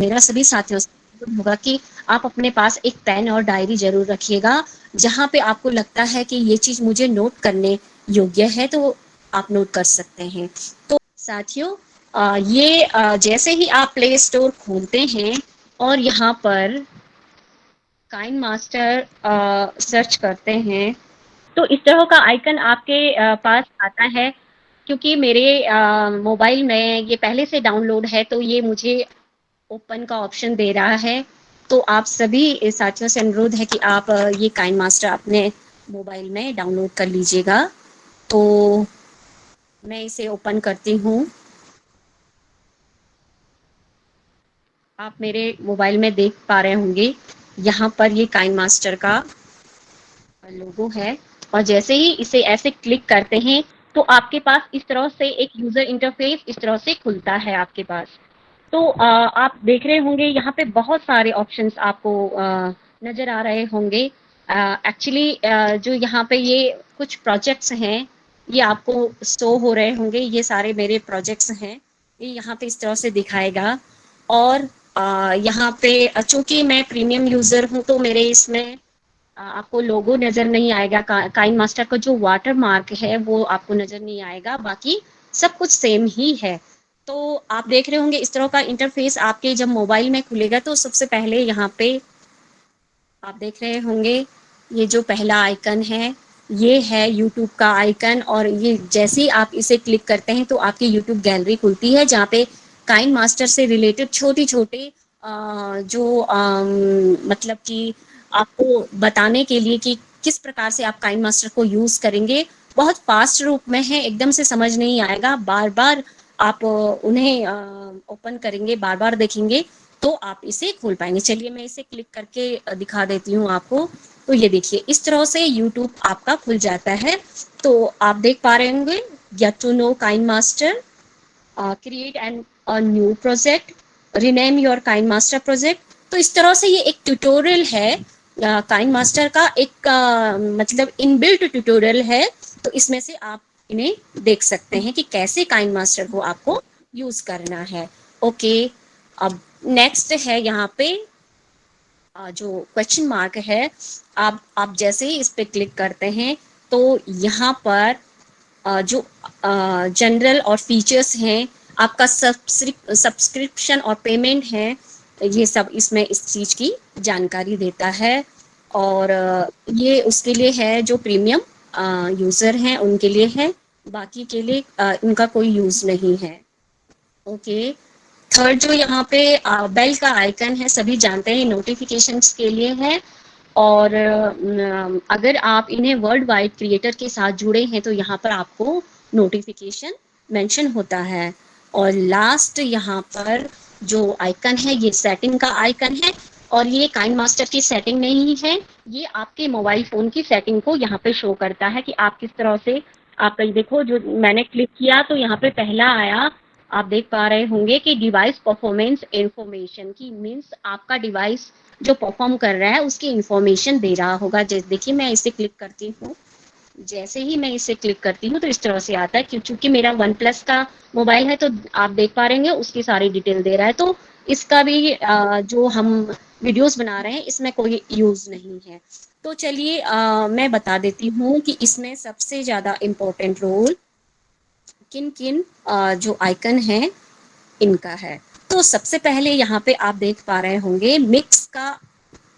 मेरा सभी साथियों से होगा कि आप अपने पास एक पेन और डायरी ज़रूर रखिएगा, जहाँ पे आपको लगता है कि ये चीज़ मुझे नोट करने योग्य है, तो आप नोट कर सकते हैं। तो साथियों, ये जैसे ही आप प्ले स्टोर खोलते हैं और यहाँ पर काइन मास्टर सर्च करते हैं, तो इस तरह का आइकन आपके पास आता है। क्योंकि मेरे मोबाइल में ये पहले से डाउनलोड है, तो ये मुझे ओपन का ऑप्शन दे रहा है। तो आप सभी साथियों से अनुरोध है कि आप ये काइन मास्टर अपने मोबाइल में डाउनलोड कर लीजिएगा। तो मैं इसे ओपन करती हूँ। आप मेरे मोबाइल में देख पा रहे होंगे, यहाँ पर ये काइन मास्टर का लोगो है। और जैसे ही इसे ऐसे क्लिक करते हैं, तो आपके पास इस तरह से एक यूजर इंटरफेस इस तरह से खुलता है आपके पास। तो आप देख रहे होंगे यहाँ पे बहुत सारे ऑप्शंस आपको नज़र आ रहे होंगे। एक्चुअली जो यहाँ पे ये कुछ प्रोजेक्ट्स हैं, ये आपको शो हो रहे होंगे। ये सारे मेरे प्रोजेक्ट्स हैं, ये यहाँ पे इस तरह से दिखाएगा। और यहाँ पे चूंकि मैं प्रीमियम यूज़र हूँ, तो मेरे इसमें आपको लोगो नज़र नहीं आएगा। काइन मास्टर का जो वाटर मार्क है वो आपको नज़र नहीं आएगा, बाकी सब कुछ सेम ही है। तो आप देख रहे होंगे इस तरह का इंटरफेस आपके जब मोबाइल में खुलेगा, तो सबसे पहले यहाँ पे आप देख रहे होंगे ये जो पहला आइकन है, ये है यूट्यूब का आइकन। और ये जैसे ही आप इसे क्लिक करते हैं, तो आपकी यूट्यूब गैलरी खुलती है, जहाँ पे काइन मास्टर से रिलेटेड छोटी छोटे जो मतलब कि आपको बताने के लिए कि किस प्रकार से आप काइन मास्टर को यूज करेंगे। बहुत फास्ट रूप में है, एकदम से समझ नहीं आएगा। बार बार आप उन्हें ओपन करेंगे, बार बार देखेंगे, तो आप इसे खोल पाएंगे। चलिए मैं इसे क्लिक करके दिखा देती हूँ आपको। तो ये देखिए, इस तरह से यूट्यूब आपका खुल जाता है। तो आप देख पा रहे होंगे, get to know KineMaster, create an a new project, rename your KineMaster project. तो इस तरह से ये एक ट्यूटोरियल है काइन मास्टर का, एक मतलब इनबिल्ट ट्यूटोरियल है। तो इसमें से आप इन्हें देख सकते हैं कि कैसे काइन मास्टर को आपको यूज करना है। ओके, अब नेक्स्ट है यहाँ पे जो क्वेश्चन मार्क है। आप जैसे ही इस पे क्लिक करते हैं, तो यहाँ पर जो जनरल और फीचर्स हैं, आपका सब्सक्रिप्शन और पेमेंट है, ये सब इसमें इस चीज़ की जानकारी देता है। और ये उसके लिए है जो प्रीमियम यूज़र हैं उनके लिए है, बाकी के लिए इनका कोई यूज़ नहीं है। ओके, थर्ड जो यहाँ पे बेल का आइकन है, सभी जानते हैं नोटिफिकेशंस के लिए है। और अगर आप इन्हें वर्ल्ड वाइड क्रिएटर के साथ जुड़े हैं, तो यहाँ पर आपको नोटिफिकेशन मेंशन होता है। और लास्ट यहाँ पर जो आइकन है, ये सेटिंग का आइकन है। और ये काइन मास्टर की सेटिंग नहीं है, ये आपके मोबाइल फोन की सेटिंग को यहाँ पे शो करता है कि आप किस तरह से। आप कहीं देखो, जो मैंने क्लिक किया तो यहाँ पे पहला आया, आप देख पा रहे होंगे कि डिवाइस परफॉर्मेंस इंफॉर्मेशन की मीन्स आपका डिवाइस जो परफॉर्म कर रहा है उसकी इंफॉर्मेशन दे रहा होगा। जैसे देखिए, मैं इसे क्लिक करती हूँ, जैसे ही मैं इसे क्लिक करती हूँ तो इस तरह से आता है। क्योंकि मेरा वन प्लस का मोबाइल है, तो आप देख पा रहे हैं उसकी सारी डिटेल दे रहा है। तो इसका भी जो हम वीडियोस बना रहे हैं, इसमें कोई यूज नहीं है। तो चलिए मैं बता देती हूँ कि इसमें सबसे ज़्यादा इम्पोर्टेंट रोल किन किन जो आइकन है इनका है। तो सबसे पहले यहाँ पे आप देख पा रहे होंगे मिक्स का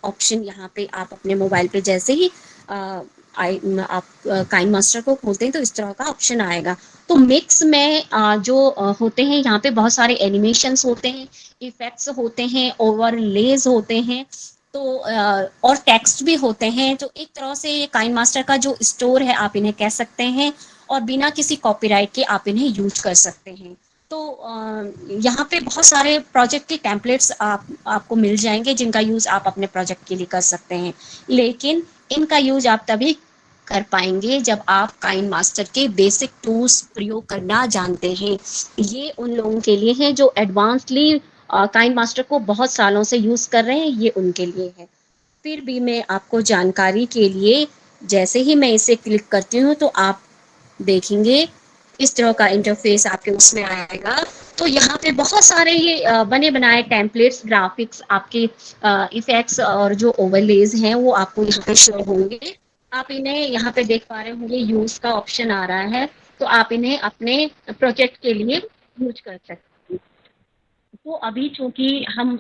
ऑप्शन। यहाँ पे आप अपने मोबाइल पे जैसे ही आप काइन मास्टर को खोलते हैं, तो इस तरह का ऑप्शन आएगा। तो मिक्स में जो होते हैं, यहाँ पे बहुत सारे एनिमेशंस होते हैं, इफेक्ट्स होते हैं, ओवरलेज होते हैं, तो और टेक्स्ट भी होते हैं। तो एक तरह से ये काइन मास्टर का जो स्टोर है, आप इन्हें कह सकते हैं। और बिना किसी कॉपीराइट के आप इन्हें यूज कर सकते हैं। तो यहाँ पे बहुत सारे प्रोजेक्ट के टेम्पलेट्स आपको मिल जाएंगे, जिनका यूज़ आप अपने प्रोजेक्ट के लिए कर सकते हैं। लेकिन इनका यूज आप तभी कर पाएंगे जब आप काइन मास्टर के बेसिक टूल्स प्रयोग करना जानते हैं। ये उन लोगों के लिए हैं जो एडवांसली काइन मास्टर को बहुत सालों से यूज़ कर रहे हैं, ये उनके लिए है। फिर भी मैं आपको जानकारी के लिए, जैसे ही मैं इसे क्लिक करती हूँ, तो आप देखेंगे इस तरह का इंटरफेस आपके उसमें आएगा। तो तो यहाँ पे बहुत सारे ये बने बनाए टेम्पलेट्स, ग्राफिक्स, आपके इफेक्ट्स और जो ओवरलेज हैं वो आपको यहाँ पे शो होंगे। आप इन्हें यहाँ पे देख पा रहे होंगे, यूज का ऑप्शन आ रहा है, तो आप इन्हें अपने प्रोजेक्ट के लिए यूज कर सकते हैं। तो अभी चूंकि हम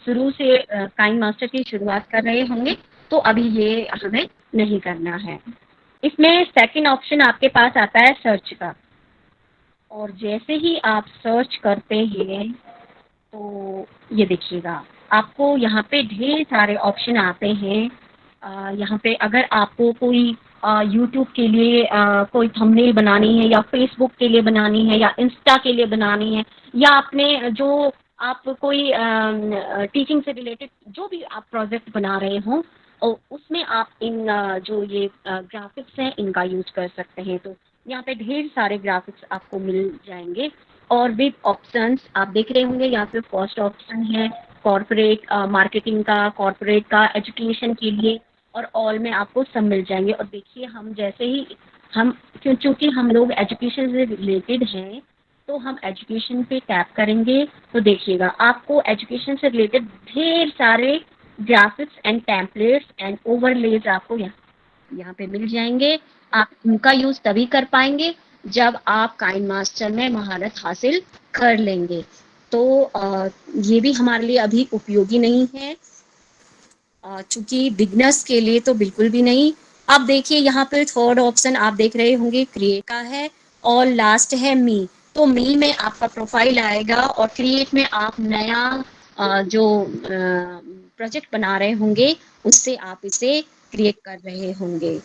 शुरू से काइन मास्टर की शुरुआत कर रहे होंगे, तो अभी ये हमें नहीं करना है। इसमें सेकंड ऑप्शन आपके पास आता है सर्च का, और जैसे ही आप सर्च करते हैं तो ये देखिएगा आपको यहाँ पे ढेर सारे ऑप्शन आते हैं। यहाँ पे अगर आपको कोई यूट्यूब के लिए कोई थंबनेल बनानी है, या फेसबुक के लिए बनानी है, या इंस्टा के लिए बनानी है, या आपने जो आप कोई टीचिंग से रिलेटेड जो भी आप प्रोजेक्ट बना रहे हों, और उसमें आप इन जो ये ग्राफिक्स हैं इनका यूज कर सकते हैं। तो यहाँ पे ढेर सारे ग्राफिक्स आपको मिल जाएंगे, और विद ऑप्शंस आप देख रहे होंगे। यहाँ पे फर्स्ट ऑप्शन है कॉर्पोरेट मार्केटिंग का, कॉर्पोरेट का, एजुकेशन के लिए, और ऑल में आपको सब मिल जाएंगे। और देखिए हम जैसे ही हम क्योंकि हम लोग एजुकेशन से रिलेटेड हैं, तो हम एजुकेशन पे टैप करेंगे तो देखिएगा आपको एजुकेशन से रिलेटेड ढेर सारे graphics and templates and overlays आपको यहाँ पे मिल जाएंगे। आप उनका यूज तभी कर पाएंगे जब आप काइन मास्टर में महारत हासिल कर लेंगे। तो ये भी हमारे लिए अभी उपयोगी नहीं है, चूंकि बिगनर्स के लिए तो बिल्कुल भी नहीं। अब देखिए यहाँ पे थर्ड ऑप्शन आप देख रहे होंगे क्रिएट का है, और लास्ट है मी। तो मी में आपका प्रोफाइल आएगा, और क्रिएट में आप नया जो प्रोजेक्ट बना रहे होंगे उससे आप इसे क्रिएट कर रहे होंगे।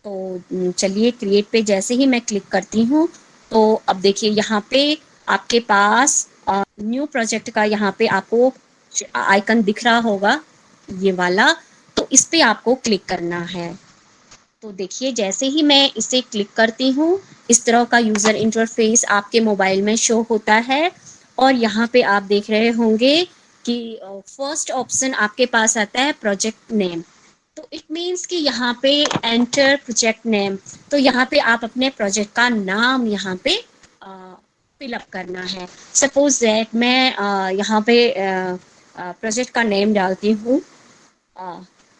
तो चलिए क्रिएट पे जैसे ही मैं क्लिक करती हूँ, तो अब देखिए यहाँ पे आपके पास न्यू प्रोजेक्ट का यहाँ पे आपको आइकन दिख रहा होगा, ये वाला। तो इस पे आपको क्लिक करना है। तो देखिए जैसे ही मैं इसे क्लिक करती हूँ, इस तरह का यूज़र इंटरफेस आपके मोबाइल में शो होता है। और यहाँ पे आप देख रहे होंगे कि फर्स्ट ऑप्शन आपके पास आता है प्रोजेक्ट नेम। तो इट मीन्स कि यहाँ पे एंटर प्रोजेक्ट नेम, तो यहाँ पे आप अपने प्रोजेक्ट का नाम यहाँ पे फिलअप करना है। सपोज दैट मैं यहाँ पे प्रोजेक्ट का नेम डालती हूँ।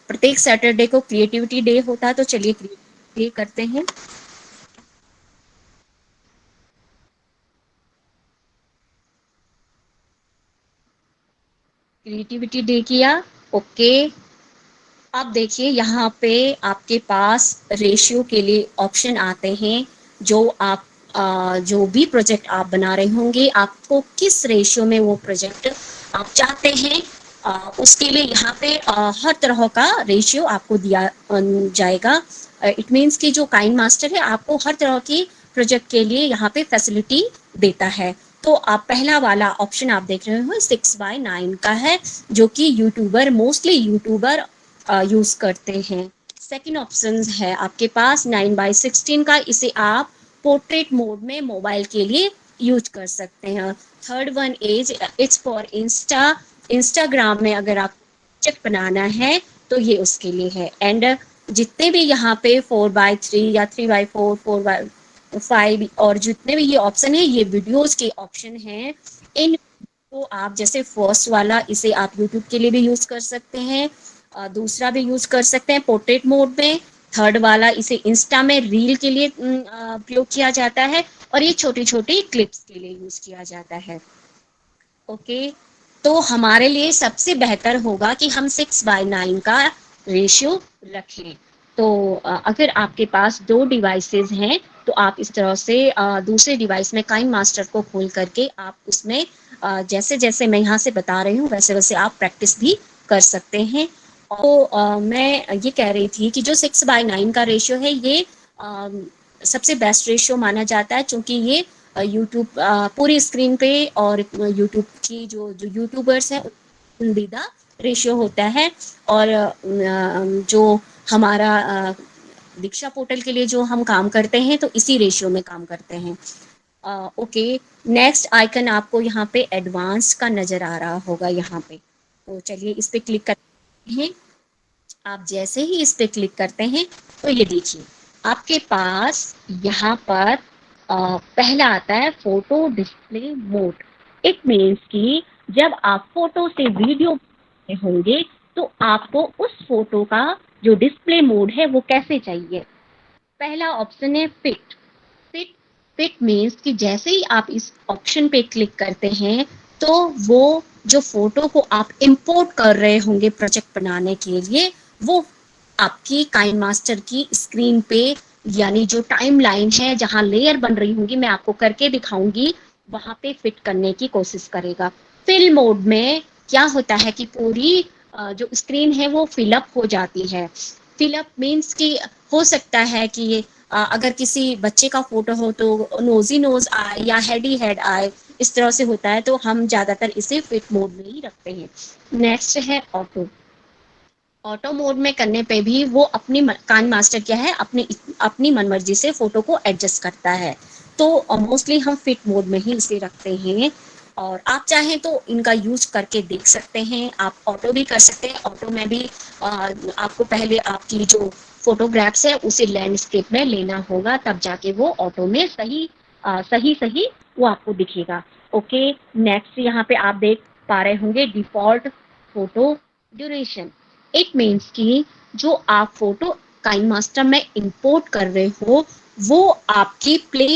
प्रत्येक सैटरडे को क्रिएटिविटी डे होता है, तो चलिए क्रिएटिविटी डे करते हैं। क्रिएटिविटी डे किया, ओके। अब देखिए यहाँ पे आपके पास रेशियो के लिए ऑप्शन आते हैं। जो आप जो भी प्रोजेक्ट आप बना रहे होंगे, आपको किस रेशियो में वो प्रोजेक्ट आप चाहते हैं, उसके लिए यहाँ पे हर तरह का रेशियो आपको दिया जाएगा। इट मीन्स कि जो काइन मास्टर है आपको हर तरह की प्रोजेक्ट के लिए यहाँ पे फैसिलिटी देता है। तो आप पहला वाला ऑप्शन आप देख रहे हो 6:9 का है, जो कि यूट्यूबर मोस्टली यूट्यूबर यूज करते हैं। सेकंड ऑप्शन है आपके पास 9:16 का, इसे आप पोर्ट्रेट मोड में मोबाइल के लिए यूज कर सकते हैं। Third one is it's for Instagram में अगर आप प्रोजेक्ट बनाना है तो ये उसके लिए है। एंड जितने भी यहाँ पे 4:3 या 3:4, 4:5 और जितने भी ये ऑप्शन है, ये वीडियोस के ऑप्शन हैं। इन तो आप जैसे फर्स्ट वाला इसे आप यूट्यूब के लिए भी यूज कर सकते हैं, दूसरा भी यूज कर सकते हैं पोर्ट्रेट मोड में, थर्ड वाला इसे इंस्टा में रील के लिए प्रयोग किया जाता है, और ये छोटी छोटी क्लिप्स के लिए यूज किया जाता है। ओके, तो हमारे लिए सबसे बेहतर होगा कि हम 6:9 का रेशियो रखें। तो अगर आपके पास दो डिवाइसेस हैं, तो आप इस तरह से दूसरे डिवाइस में काइन मास्टर को खोल करके आप उसमें जैसे जैसे मैं यहाँ से बता रही हूँ वैसे वैसे आप प्रैक्टिस भी कर सकते हैं। तो मैं ये कह रही थी कि जो 6:9 का रेशियो है, ये सबसे बेस्ट रेशियो माना जाता है, क्योंकि ये यूट्यूब पूरी स्क्रीन पे और यूट्यूब की जो जो यूट्यूबर्स हैं पसंदीदा रेशियो होता है। और जो हमारा दीक्षा पोर्टल के लिए जो हम काम करते हैं, तो इसी रेशियो में काम करते हैं। ओके, नेक्स्ट आइकन आपको यहाँ पे एडवांस का नज़र आ रहा होगा यहाँ पे। तो चलिए इस पे क्लिक करते हैं। आप जैसे ही इस पे क्लिक करते हैं, तो ये देखिए आपके पास यहाँ पर पहला आता है photo display mode. It means कि जब आप फोटो से वीडियो होंगे तो आपको उस फोटो का जो डिस्प्ले मोड है वो कैसे चाहिए। पहला ऑप्शन है फिट। फिट फिट मीन्स कि जैसे ही आप इस ऑप्शन पे क्लिक करते हैं तो वो जो फोटो को आप इंपोर्ट कर रहे होंगे प्रोजेक्ट बनाने के लिए, वो आपकी काइन मास्टर की स्क्रीन पे, यानी जो टाइम लाइन है जहां लेयर बन रही होंगी, मैं आपको करके दिखाऊंगी, वहां पे फिट करने की कोशिश करेगा। फिल मोड में क्या होता है कि पूरी जो स्क्रीन है वो फिलअप हो जाती है। फिलअप मीन्स कि हो सकता है कि अगर किसी बच्चे का फोटो हो तो नोजी नोज आए या हेड ही हेड आए, इस तरह से होता है, तो हम ज्यादातर इसे फिट मोड में ही रखते हैं। नेक्स्ट है ऑटो। ऑटो मोड में करने पे भी वो अपनी कान मास्टर क्या है, अपनी अपनी मनमर्जी से फोटो को एडजस्ट करता है। तो मोस्टली हम फिट मोड में ही इसे रखते हैं। और आप चाहें तो इनका यूज करके देख सकते हैं। आप ऑटो भी कर सकते हैं। ऑटो में भी आपको पहले आपकी जो फोटोग्राफ्स है उसे लैंडस्केप में लेना होगा, तब जाके वो ऑटो में सही वो आपको दिखेगा। ओके, नेक्स्ट यहाँ पे आप देख पा रहे होंगे default photo duration. It means कि जो आप फोटो काइन मास्टर में इंपोर्ट कर रहे हो, वो आपकी प्ले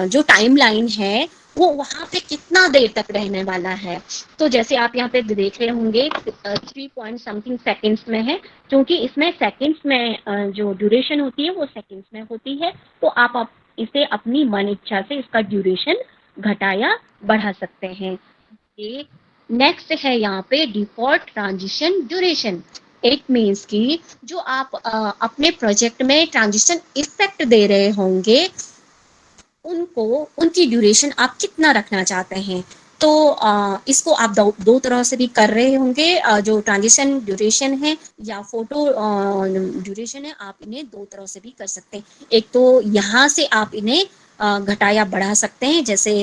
जो टाइम लाइन है वो वहां पे कितना देर तक रहने वाला है। तो जैसे आप यहाँ पे देख रहे होंगे 3 पॉइंट समथिंग सेकेंड्स में है, क्योंकि इसमें सेकेंड्स में जो ड्यूरेशन होती है वो सेकेंड्स में होती है। तो आप इसे अपनी मन इच्छा से इसका ड्यूरेशन घटा या बढ़ा सकते हैं। ये नेक्स्ट है यहाँ पे default transition duration. It means कि जो आप अपने प्रोजेक्ट में ट्रांजिशन इफेक्ट दे रहे होंगे, उनको उनकी ड्यूरेशन आप कितना रखना चाहते हैं। तो इसको आप दो तरह से भी कर रहे होंगे। जो ट्रांजिशन ड्यूरेशन है या फोटो ड्यूरेशन है, आप इन्हें दो तरह से भी कर सकते हैं। एक तो यहाँ से आप इन्हें घटा या बढ़ा सकते हैं। जैसे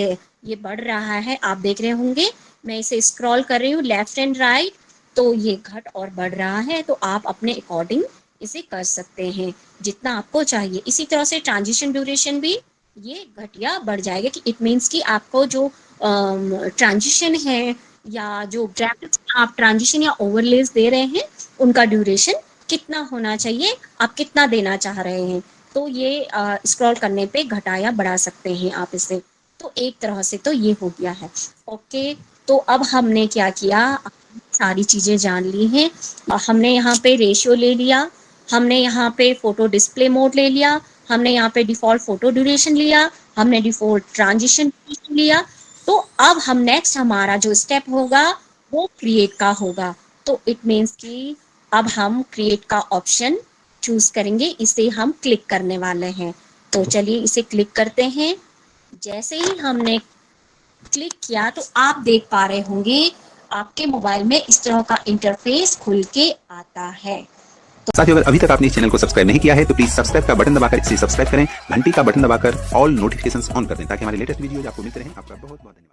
ये बढ़ रहा है, आप देख रहे होंगे, मैं इसे स्क्रॉल कर रही हूँ लेफ्ट एंड राइट, तो ये घट और बढ़ रहा है। तो आप अपने अकॉर्डिंग इसे कर सकते हैं जितना आपको चाहिए। इसी तरह से ट्रांजिशन ड्यूरेशन भी ये घटिया बढ़ जाएगा। कि इट मीन्स कि आपको जो ट्रांजिशन है या जो ग्राफिक्स आप ट्रांजिशन या ओवरलेस दे रहे हैं, उनका ड्यूरेशन कितना होना चाहिए, आप कितना देना चाह रहे हैं। तो ये स्क्रॉल करने पे घटा या बढ़ा सकते हैं आप इसे। तो एक तरह से तो ये हो गया है। ओके, तो अब हमने क्या किया, सारी चीजें जान ली हैं। हमने यहाँ पे रेशियो ले लिया, हमने यहाँ पे फोटो डिस्प्ले मोड ले लिया, हमने यहाँ पे डिफॉल्ट फोटो ड्यूरेशन लिया, हमने डिफॉल्ट ट्रांजिशन लिया। तो अब हम नेक्स्ट हमारा जो स्टेप होगा वो क्रिएट का होगा। तो इट मीन्स कि अब हम क्रिएट का ऑप्शन चूज करेंगे, इसे हम क्लिक करने वाले हैं। तो चलिए इसे क्लिक करते हैं। जैसे ही हमने क्लिक किया तो आप देख पा रहे होंगे आपके मोबाइल में इस तरह का इंटरफेस खुल के आता है। साथियों, अगर अभी तक आपने इस चैनल को सब्सक्राइब नहीं किया है तो प्लीज सब्सक्राइब का बटन दबाकर इसे सब्सक्राइब करें, घंटी का बटन दबाकर ऑल नोटिफिकेशंस ऑन कर दें ताकि हमारे लेटेस्ट वीडियोज आपको मिलते रहें। आपका बहुत बहुत धन्यवाद।